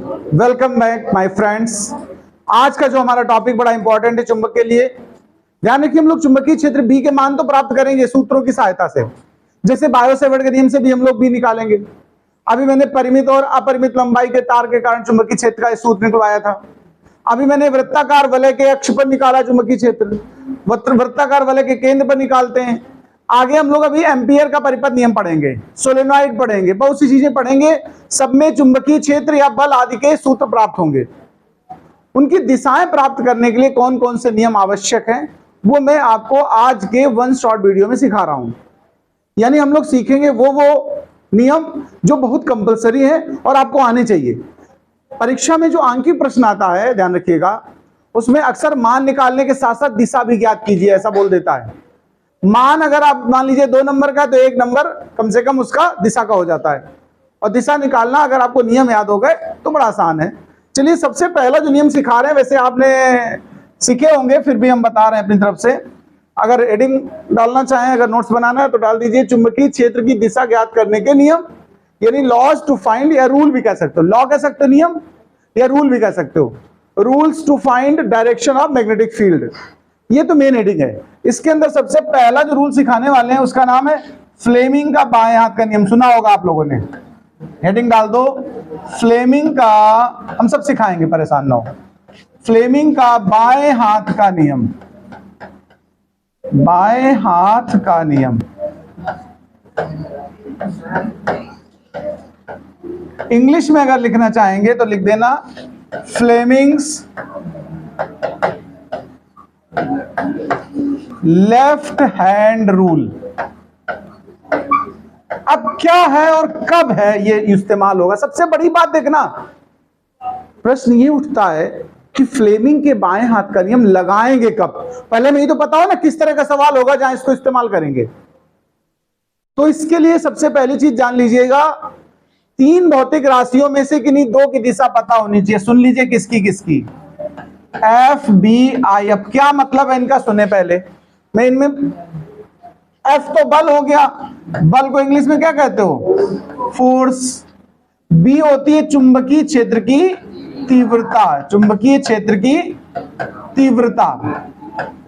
Welcome back my friends. आज का जो हमारा टॉपिक बड़ा इंपॉर्टेंट है चुंबक के लिए। ध्यान रखिए, हम लोग चुंबकीय क्षेत्र बी के मान तो प्राप्त करेंगे सूत्रों की सहायता से, जैसे बायो-सेवर्ट के नियम से भी हम लोग भी निकालेंगे। अभी मैंने परिमित और अपरिमित लंबाई के तार के कारण चुंबकीय क्षेत्र का सूत्र निकलवाया था। अभी मैंने वृत्ताकार वलय के अक्ष पर निकाला चुंबकीय क्षेत्र, वृत्ताकार वलय के केंद्र पर निकालते हैं। आगे हम लोग अभी एम्पियर का परिपथ नियम पढ़ेंगे, सोलेनॉइड पढ़ेंगे, बहुत सी चीजें पढ़ेंगे। सब में चुंबकीय क्षेत्र या बल आदि के सूत्र प्राप्त होंगे। उनकी दिशाएं प्राप्त करने के लिए कौन कौन से नियम आवश्यक हैं वो मैं आपको आज के वन शॉर्ट वीडियो में सिखा रहा हूं। यानी हम लोग सीखेंगे वो नियम जो बहुत कंपलसरी है और आपको आने चाहिए। परीक्षा में जो आंकिक प्रश्न आता है, ध्यान रखिएगा, उसमें अक्सर मान निकालने के साथ साथ दिशा भी ज्ञात कीजिए, ऐसा बोल देता है। मान अगर आप मान लीजिए 2 नंबर का, तो 1 नंबर कम से कम उसका दिशा का हो जाता है। और दिशा निकालना अगर आपको नियम याद हो गए तो बड़ा आसान है। चलिए, सबसे पहला जो नियम सिखा रहे हैं, वैसे आपने सीखे होंगे, फिर भी हम बता रहे हैं अपनी तरफ से। अगर हेडिंग डालना चाहें, अगर नोट्स बनाना है तो डाल दीजिए, चुंबकीय क्षेत्र की दिशा ज्ञात करने के नियम, यानी लॉज टू फाइंड, या रूल भी कह सकते हो। लॉ कह सकते हो नियम, या रूल भी कह सकते हो। Rules to find direction of magnetic field, ये तो मेन हेडिंग है। इसके अंदर सबसे पहला जो रूल सिखाने वाले हैं उसका नाम है फ्लेमिंग का बाएं हाथ का नियम। सुना होगा आप लोगों ने, हेडिंग डाल दो, फ्लेमिंग का, हम सब सिखाएंगे, परेशान ना हो। फ्लेमिंग का बाएं हाथ का नियम, बाएं हाथ का नियम। इंग्लिश में अगर लिखना चाहेंगे तो लिख देना फ्लेमिंग्स लेफ्ट हैंड रूल। अब क्या है और कब है ये इस्तेमाल होगा, सबसे बड़ी बात देखना। प्रश्न ये उठता है कि फ्लेमिंग के बाएं हाथ का नियम लगाएंगे कब। पहले में ये तो पता हो ना किस तरह का सवाल होगा जहां इसको इस्तेमाल करेंगे। तो इसके लिए सबसे पहली चीज जान लीजिएगा, 3 भौतिक राशियों में से किन्हीं 2 की दिशा पता होनी चाहिए। सुन लीजिए किसकी किसकी, एफ बी आई। अब क्या मतलब है इनका, सुने पहले। मैं इनमें, एफ तो बल हो गया, बल को इंग्लिश में क्या कहते हो, फोर्स। बी होती है चुंबकीय क्षेत्र की तीव्रता, चुंबकीय क्षेत्र की तीव्रता।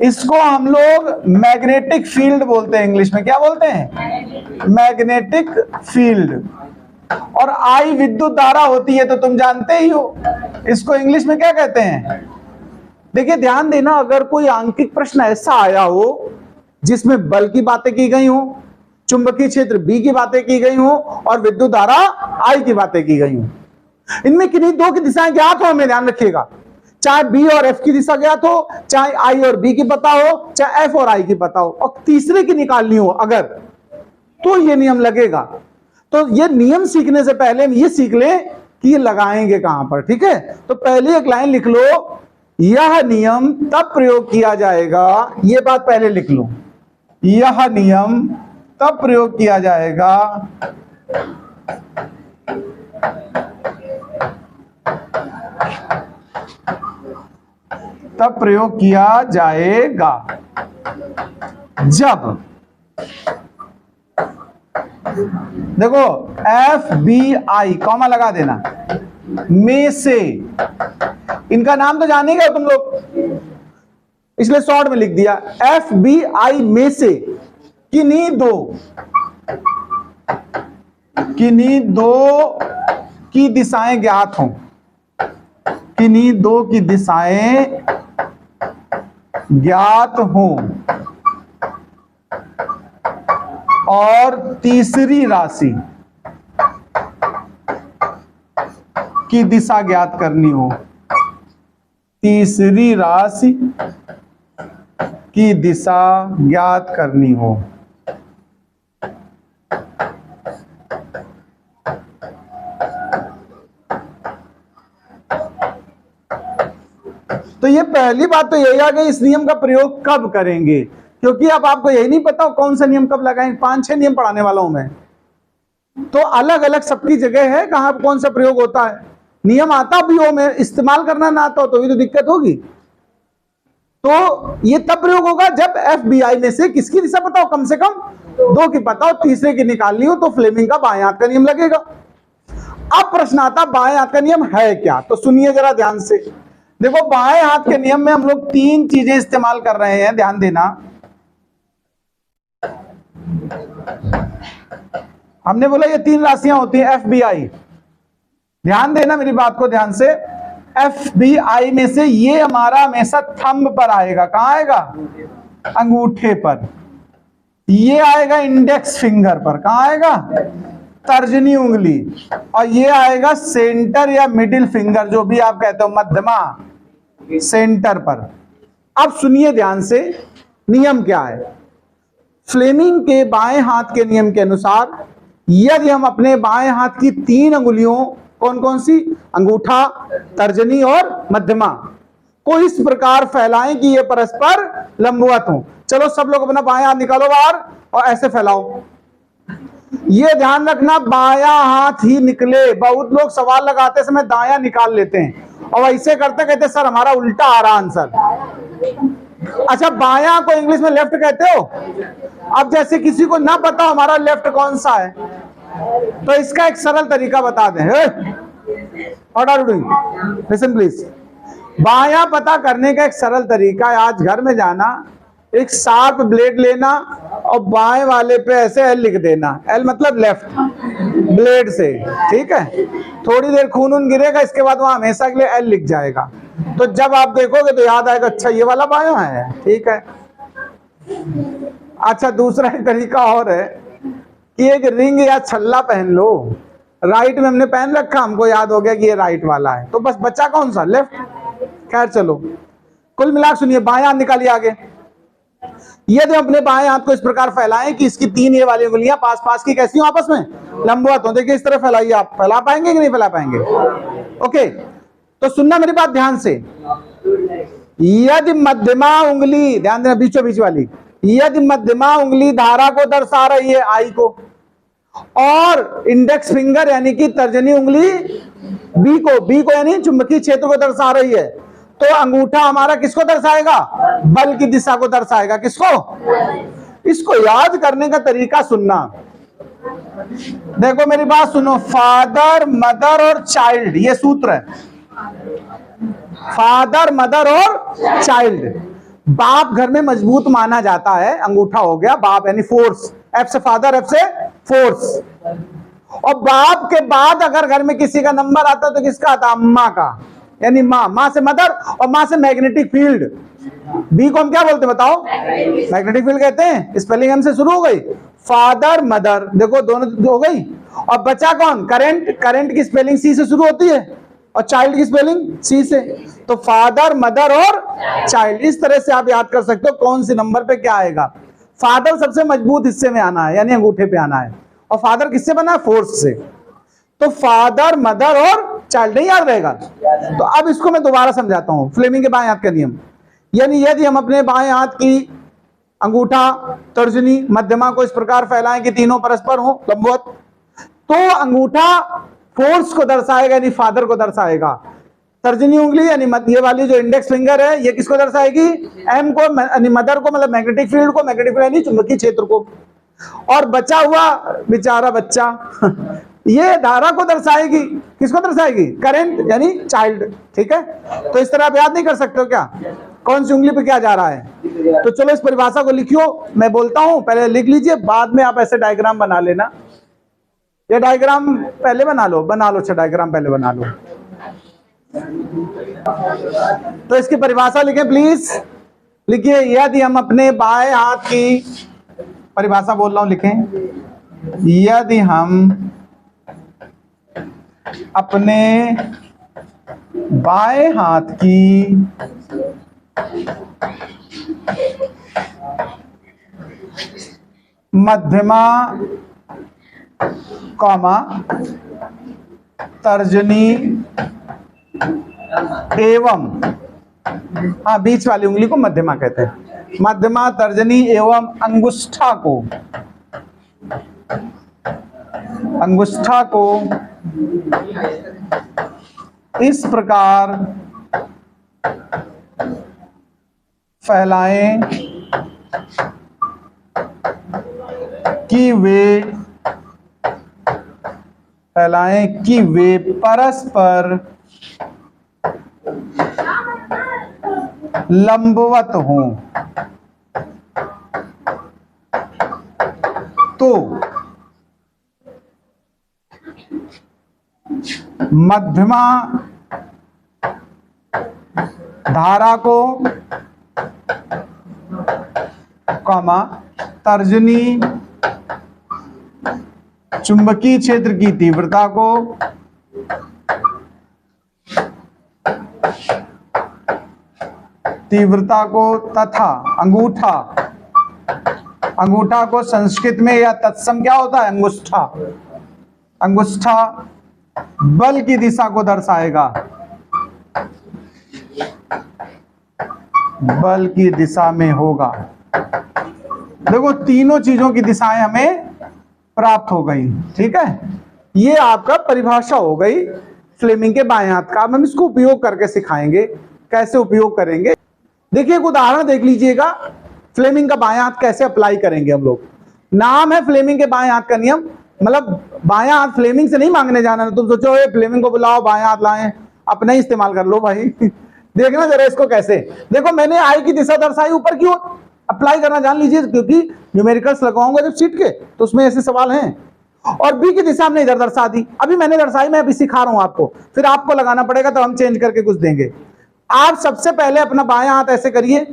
इसको हम लोग मैग्नेटिक फील्ड बोलते हैं, इंग्लिश में क्या बोलते हैं, मैग्नेटिक फील्ड। और आई विद्युत धारा होती है, तो तुम जानते ही हो, इसको इंग्लिश में क्या कहते हैं। देखिए ध्यान देना, अगर कोई आंकिक प्रश्न ऐसा आया हो जिसमें बल की बातें की गई हो, चुंबकीय क्षेत्र बी की बातें की गई हो और विद्युत धारा आई की बातें की गई हो, इनमें किन्हीं 2 की दिशाएं ज्ञात हो, हमें ध्यान रखिएगा। चाहे बी और एफ की दिशा ज्ञात हो, चाहे आई और बी की पता हो, चाहे एफ और आई की पता हो, और तीसरे की निकालनी हो अगर, तो ये नियम लगेगा। तो ये नियम सीखने से पहले ये सीख लें कि ये लगाएंगे कहां पर, ठीक है। तो पहले एक लाइन लिख लो, यह नियम तब प्रयोग किया जाएगा, ये बात पहले लिख लो, यह नियम तब प्रयोग किया जाएगा तब प्रयोग किया जाएगा जब, देखो एफ बी आई कॉमा लगा देना, में से, इनका नाम तो जानेगा तुम लोग, इसलिए शॉर्ट में लिख दिया, एफ बी आई में से किन्हीं 2 की दिशाएं ज्ञात हों, किन्हीं 2 की दिशाएं ज्ञात हों और तीसरी राशि की दिशा ज्ञात करनी हो, तीसरी राशि की दिशा ज्ञात करनी हो। तो ये पहली बात तो यही आ गई, इस नियम का प्रयोग कब करेंगे, क्योंकि अब आपको यही नहीं पता कौन सा नियम कब लगाएंगे। 5-6 नियम पढ़ाने वाला हूं मैं, तो अलग अलग सबकी जगह है कहां कौन सा प्रयोग होता है। नियम आता भी हो, मैं इस्तेमाल करना ना आता हो तो भी तो दिक्कत होगी। तो ये तब प्रयोग होगा जब एफ बी आई में से किसकी दिशा पता हो, कम से कम 2 की पता हो, तीसरे की निकालनी हो, तो फ्लेमिंग का बाएं हाथ का नियम लगेगा। अब प्रश्न आता बाएं हाथ का नियम है क्या, तो सुनिए जरा ध्यान से। देखो बाएं हाथ के नियम में हम लोग तीन चीजें इस्तेमाल कर रहे हैं, ध्यान देना। हमने बोला ये तीन राशियां होती हैं FBI, ध्यान देना मेरी बात को ध्यान से। FBI में से ये हमारा हमेशा थंब पर आएगा, कहां आएगा, अंगूठे पर। ये आएगा इंडेक्स फिंगर पर, कहां आएगा, तर्जनी उंगली। और ये आएगा सेंटर या मिडिल फिंगर, जो भी आप कहते हो, मध्यमा, सेंटर पर। अब सुनिए ध्यान से, नियम क्या है। फ्लेमिंग के बाएं हाथ के नियम के अनुसार यदि हम अपने बाएं हाथ की तीन अंगुलियों, कौन कौन सी, अंगूठा, तर्जनी और मध्यमा, को इस प्रकार फैलाएं कि ये परस्पर लंबवत हो। चलो सब लोग अपना बाएं हाथ निकालो बाहर और ऐसे फैलाओ। ये ध्यान रखना बायां हाथ ही निकले। बहुत लोग सवाल लगाते समय दायां निकाल लेते हैं और ऐसे करते कहते सर हमारा उल्टा आ रहा आंसर। अच्छा, बायां को इंग्लिश में लेफ्ट कहते हो। अब जैसे किसी को ना पता हमारा लेफ्ट कौन सा है, तो इसका एक सरल तरीका बता दें। What are you doing, listen please. बायां पता करने का एक सरल तरीका है, आज घर में जाना, एक शार्प ब्लेड लेना और बाएं वाले पे ऐसे एल लिख देना। एल मतलब लेफ्ट, ब्लेड से, ठीक है। थोड़ी देर खून उन गिरेगा, इसके बाद वहां हमेशा के लिए एल लिख जाएगा। तो जब आप देखोगे तो याद आएगा अच्छा ये वाला बायां है, ठीक है। अच्छा, दूसरा एक तरीका और है कि एक रिंग या छल्ला पहन लो। राइट में हमने पहन रखा, हमको याद हो गया कि ये राइट वाला है, तो बस बचा कौन सा, लेफ्ट। खैर चलो, कुल मिलाकर सुनिए, बाएं हाथ निकालिए आगे। यदि हम अपने बाएं हाथ को इस प्रकार फैलाएं कि इसकी तीन ये वाली उंगलियां पास पास की कैसी हो, आपस में लंबवत हो। देखिए इस तरह फैलाइए, आप फैला पाएंगे कि नहीं फैला पाएंगे। ओके, तो सुनना मेरी बात ध्यान से। यदि मध्यमा उंगली, ध्यान देना बीचों बीच वाली, यदि मध्यमा उंगली धारा को दर्शा रही है, आई को, और इंडेक्स फिंगर यानी कि तर्जनी उंगली बी को यानी चुंबकीय क्षेत्र को दर्शा रही है, तो अंगूठा हमारा किसको दर्शाएगा, बल की दिशा को दर्शाएगा। किसको, इसको याद करने का तरीका सुनना। देखो मेरी बात सुनो, फादर, मदर और चाइल्ड, ये सूत्र है। फादर, मदर और चाइल्ड। बाप घर में मजबूत माना जाता है, अंगूठा हो गया बाप यानी फोर्स, एफ से फादर, एफ से फोर्स। और बाप के बाद अगर घर में किसी का नंबर आता तो किसका आता, अम्मा का, यानी माँ। माँ से मदर और माँ से मैग्नेटिक फील्ड। बी को हम क्या बोलते हैं बताओ, मैग्नेटिक फील्ड कहते हैं। स्पेलिंग एम से शुरू हो गई, फादर मदर, देखो दोनों हो गई। और बचा कौन, करंट। करंट की स्पेलिंग सी से शुरू होती है और चाइल्ड की स्पेलिंग सी से। तो फादर, मदर और चाइल्ड, इस तरह से आप याद कर सकते हो कौन सी नंबर पे क्या आएगा। फादर सबसे मजबूत हिस्से में आना है, यानी अंगूठे पे आना है। और फादर किससे बना है, फोर्स से। तो फादर, मदर और चाइल्ड, नहीं याद रहेगा। तो अब इसको मैं दोबारा समझाता हूं, फ्लेमिंग के बाएं हाथ का नियम। यानी यदि हम अपने बाएं हाथ की अंगूठा, तर्जनी, मध्यमा को इस प्रकार फैलाएं कि तीनों परस्पर हो लंबवत, तो अंगूठा फोर्स को दर्शाएगा यानी फादर को दर्शाएगा। तर्जनी उंगली यानी ये वाली जो इंडेक्स फिंगर है, ये किसको दर्शाएगी, एम को, यानी मदर को, मतलब मैग्नेटिक फील्ड को, मैग्नेटिक फील्ड यानी चुंबकीय क्षेत्र को। और बचा हुआ बेचारा बच्चा ये धारा को दर्शाएगी, किसको दर्शाएगी, करंट यानी चाइल्ड, ठीक है। तो इस तरह आप याद नहीं कर सकते हो क्या, कौन सी उंगली पे क्या जा रहा है। तो चलो इस परिभाषा को लिखियो, मैं बोलता हूं, पहले लिख लीजिए, बाद में आप ऐसे डायग्राम बना लेना। ये डायग्राम पहले बना लो, अच्छा डायग्राम पहले बना लो। तो इसकी परिभाषा लिखें प्लीज, लिखिए। यदि हम अपने बाएं हाथ की, परिभाषा बोल रहा हूं, लिखें। यदि हम अपने बाएं हाथ की मध्यमा, कॉमा, तर्जनी एवं, हाँ बीच वाली उंगली को मध्यमा कहते हैं, मध्यमा, तर्जनी एवं अंगुष्ठा को इस प्रकार फैलाएं कि वे फैलाएं कि वे परस्पर लंबवत हों। तो मध्यमा धारा को कॉमा तर्जनी चुंबकीय क्षेत्र की तीव्रता को तथा अंगूठा को संस्कृत में या तत्सम क्या होता है, अंगुष्ठा बल की दिशा को दर्शाएगा, बल की दिशा में होगा। देखो तीनों चीजों की दिशाएं हमें प्राप्त हो गई, ठीक है। ये आपका परिभाषा हो गई फ्लेमिंग के बाएं हाथ का। अब हम इसको उपयोग करके सिखाएंगे कैसे उपयोग करेंगे। देखिए एक उदाहरण देख लीजिएगा, फ्लेमिंग का बाएं हाथ कैसे अप्लाई करेंगे हम लोग। नाम है फ्लेमिंग के बाएं हाथ का नियम, मतलब बाएं हाथ फ्लेमिंग से नहीं मांगने जाना। तुम सोचो ये फ्लेमिंग को बुलाओ बाएं हाथ लाएं, अपना ही इस्तेमाल कर लो भाई। देखना जरा इसको कैसे। देखो मैंने आई की दिशा दर्शाई ऊपर की ओर, अप्लाई करना जान लीजिए क्योंकि न्यूमेरिकल्स लगाऊंगा जब सीट के तो उसमें ऐसे सवाल हैं। और बी की दिशा हमने इधर दर्शा दी, अभी मैंने दर्शाई, मैं अभी सिखा रहा हूं आपको, फिर आपको लगाना पड़ेगा तो हम चेंज करके कुछ देंगे। आप सबसे पहले अपना बायां हाथ ऐसे करिए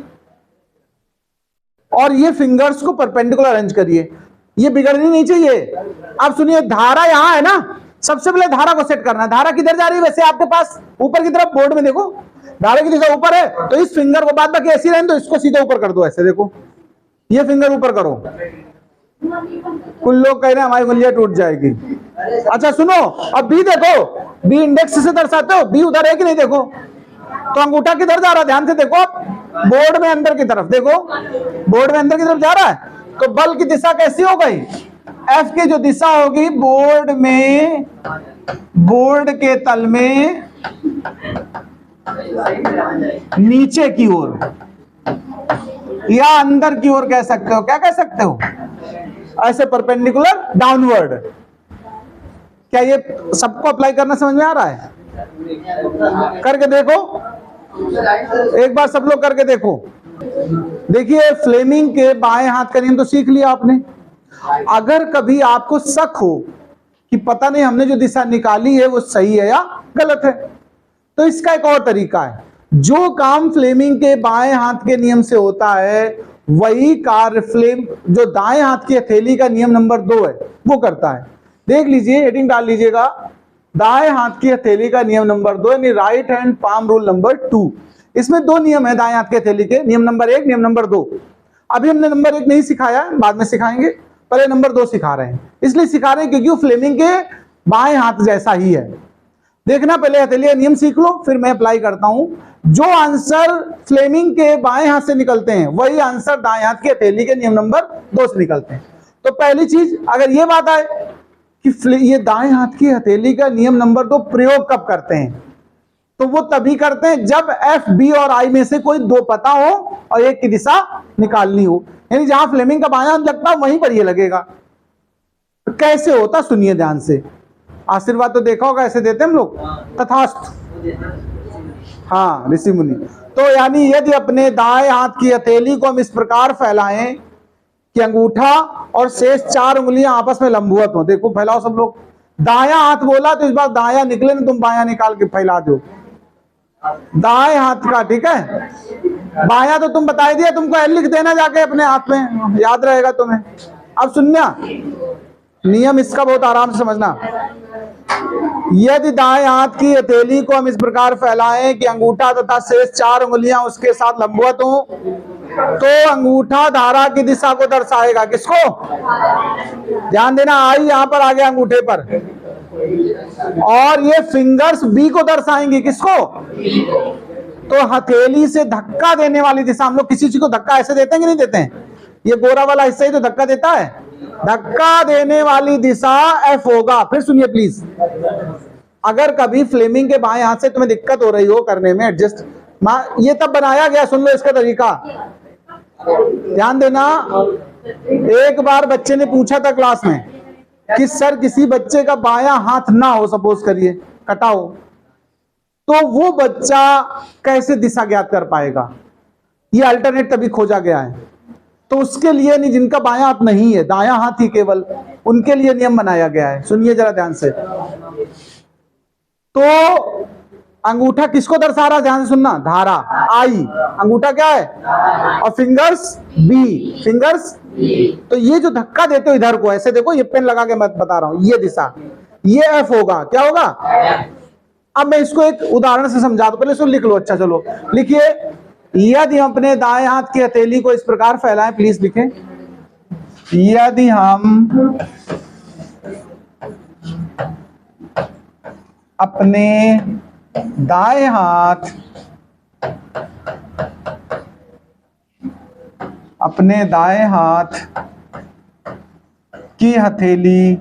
और ये फिंगर्स को परपेंडिकुलर अरेंज करिए, ये बिगड़नी नहीं चाहिए। आप सुनिए, धारा यहां है ना, सबसे पहले धारा को सेट करना है। धारा किधर जा रही है वैसे आपके पास, ऊपर की तरफ बोर्ड में देखो धारा की दिशा ऊपर है, तो इस फिंगर को बाद बाकी ऐसी रहने दो, इसको सीधे ऊपर कर दो ऐसे, देखो ये फिंगर ऊपर करो। कुछ लोग कह रहे हैं हमारी उंगलियां टूट जाएगी। अच्छा सुनो, अब बी देखो, बी इंडेक्स से दर्शाते हो, बी उधर है कि नहीं देखो, तो अंगूठा किधर जा रहा है ध्यान से देखो, बोर्ड में अंदर की तरफ देखो, बोर्ड में अंदर की तरफ जा रहा है, तो बल की दिशा कैसी हो गई, एफ की जो दिशा होगी बोर्ड के तल में नीचे की ओर या अंदर की ओर कह सकते हो, क्या कह सकते हो, ऐसे परपेंडिकुलर डाउनवर्ड। क्या ये सबको अप्लाई करना समझ में आ रहा है? करके देखो एक बार, सब लोग करके देखो। देखिए फ्लेमिंग के बाएं हाथ का नियम तो सीख लिया आपने। अगर कभी आपको शक हो कि पता नहीं हमने जो दिशा निकाली है वो सही है या गलत है, तो इसका एक और तरीका है। जो काम फ्लेमिंग के बाएं हाथ के नियम से होता है वही कार्य जो दाएं हाथ की हथेली का नियम नंबर 2 है वो करता है। देख लीजिए, हेडिंग डाल लीजिएगा, दाएं हाथ की हथेली का नियम नंबर 2 यानी right hand palm rule number 2। इसमें 2 नियम है दाएं हाथ की हथेली के, नियम नंबर 1 नियम नंबर 2। अभी हमने नंबर 1 नहीं सिखाया, बाद में सिखाएंगे, पहले नंबर 2 सिखा रहे हैं। इसलिए सिखा रहे हैं क्योंकि वो फ्लेमिंग के बाएं हाथ जैसा ही है। देखना, पहले हथेली का नियम सीख लो फिर मैं अप्लाई करता हूं। जो आंसर फ्लेमिंग के बाएं हाथ से निकलते हैं वही आंसर दाएं हाथ की हथेली के नियम नंबर 2 से निकलते हैं। तो पहली चीज, अगर ये बात आए कि ये दाएं हाथ की हथेली का नियम नंबर 2 प्रयोग कब करते हैं, तो वो तभी करते हैं जब एफ, बी और आई में से कोई 2 पता हो और एक की दिशा निकालनी हो, यानी जहां फ्लेमिंग का बायां हाथ लगता है वहीं पर ये लगेगा। कैसे होता सुनिए ध्यान से। आशीर्वाद तो देखा होगा ऐसे देते हम लोग, तथास्तु, हाँ ऋषि मुनि। तो यानी यदि अपने दाएं हाथ की हथेली को हम इस प्रकार फैलाएं कि अंगूठा और शेष 4 उंगलियां आपस में लंबवत हो, देखो फैलाओ सब लोग। दायां हाथ बोला तो इस बार दायां निकले ना, तुम बायां निकाल के फैला दो दाएं हाथ का, ठीक है। बायां तो तुम बता दिया, तुमको एल लिख देना जाके अपने हाथ में, याद रहेगा तुम्हें। अब सुनना, नियम इसका बहुत आराम से समझना। यदि दाएं हाथ की हथेली को हम इस प्रकार फैलाएं कि अंगूठा तथा शेष 4 उंगलियां उसके साथ लंबवत हो, तो अंगूठा धारा की दिशा को दर्शाएगा। किसको? ध्यान देना, आई यहां पर आ गया अंगूठे पर, और ये फिंगर्स बी को दर्शाएंगे। किसको? तो हथेली से धक्का देने वाली दिशा, हम लोग किसी चीज को धक्का ऐसे देते हैं कि नहीं देते हैं, ये गोरा वाला हिस्सा ही तो धक्का देता है, धक्का देने वाली दिशा एफ होगा। फिर सुनिए प्लीज, अगर कभी फ्लेमिंग के बाएं हाथ से तुम्हें दिक्कत हो रही हो करने में एडजस्ट, ये तब बनाया गया, सुन लो इसका तरीका, ध्यान देना। एक बार बच्चे ने पूछा था क्लास में कि सर किसी बच्चे का बायां हाथ ना हो, सपोज करिए कटा हो, तो वो बच्चा कैसे दिशा ज्ञात कर पाएगा? ये अल्टरनेट तभी खोजा गया है। तो उसके लिए नहीं, जिनका बायां हाथ नहीं है, दायां हाथ ही केवल, उनके लिए नियम बनाया गया है। सुनिए जरा ध्यान से। तो अंगूठा किसको दर्शा रहा है? ध्यान से सुनना। धारा आई, अंगूठा क्या है? और फिंगर्स बी, फिंगर्स। तो ये जो धक्का देते हो इधर को, ऐसे देखो, ये पेन लगा के मैं बता रहा हूं, ये दिशा, ये एफ होगा। क्या होगा? अब मैं इसको एक उदाहरण से समझा दूं, पहले इसको लिख लो। अच्छा चलो लिखिए। यदि हम अपने दाएं हाथ की हथेली को इस प्रकार फैलाएं, प्लीज लिखें। यदि हम अपने दाएं हाथ की हथेली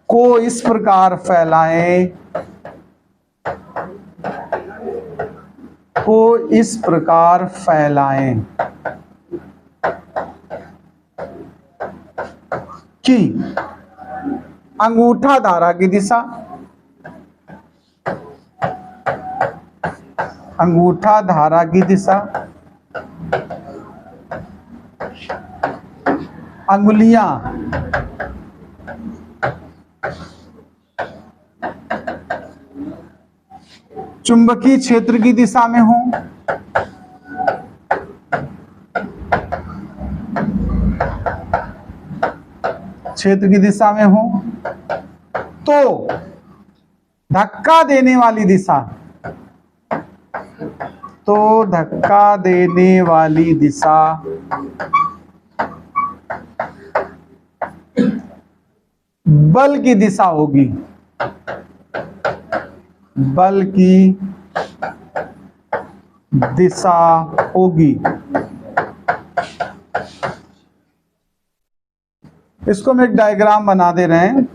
को इस प्रकार फैलाएं, कि अंगूठा धारा की दिशा, अंगुलियां चुंबकीय क्षेत्र की दिशा में हो, तो धक्का देने वाली दिशा बल की दिशा होगी, इसको हम एक डायग्राम बना दे रहे हैं।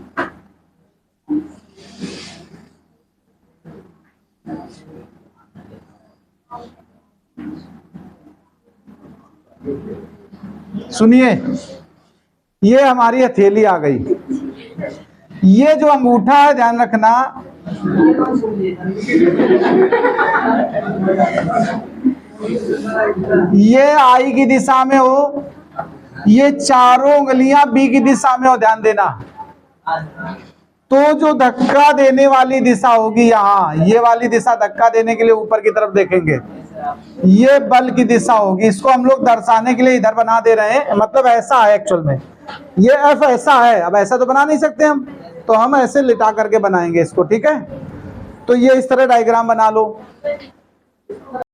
सुनिए, ये हमारी हथेली आ गई। ये जो अंगूठा है, ध्यान रखना, ये आई की दिशा में हो, ये चारों उंगलियां बी की दिशा में हो। ध्यान देना। तो जो धक्का देने वाली दिशा होगी यहां, ये वाली दिशा धक्का देने के लिए ऊपर की तरफ देखेंगे, ये बल की दिशा होगी। इसको हम लोग दर्शाने के लिए इधर बना दे रहे हैं, मतलब ऐसा है एक्चुअल में, ये एफ ऐसा है। अब ऐसा तो बना नहीं सकते हम, तो हम ऐसे लिटा करके बनाएंगे इसको, ठीक है? तो ये इस तरह डायग्राम बना लो।